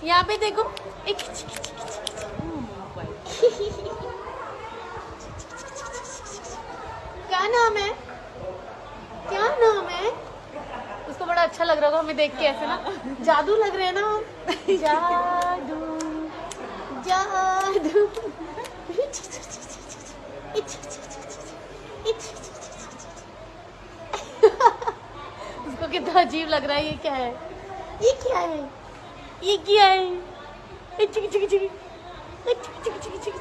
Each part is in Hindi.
यहाँ पे देखो एक क्या नाम है, क्या नाम है? उसको बड़ा अच्छा लग रहा होगा हमें देख के, ऐसे ना जादू लग रहे हैं ना हम। जादू जादू। उसको कितना अजीब लग रहा है। ये क्या है, ये क्या है, ये क्या है? चिकी चिकी चिकी चिकी चिकी चिकी चिकी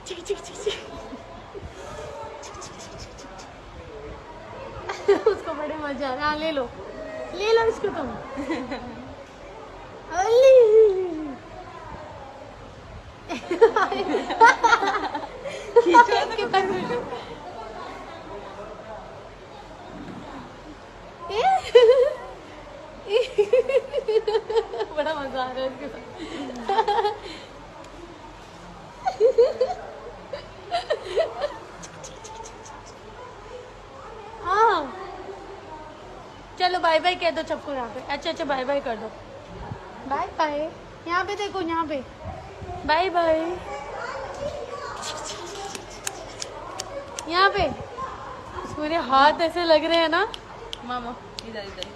चिकी चिकी चिकी। उसको बड़े मजा आ रहा है। हाँ ले लो इसको तुम। कितना खुश हूँ। बड़ा मजा आ रहा है इसके साथ। हाँ चलो बाय बाय कह दो सबको यहाँ पे। अच्छा बाय बाय कर दो। Bye bye. यहाँ पे देखो, यहाँ पे बाय बाय। यहाँ पे मेरे हाथ ऐसे लग रहे हैं ना मामा इधर इधर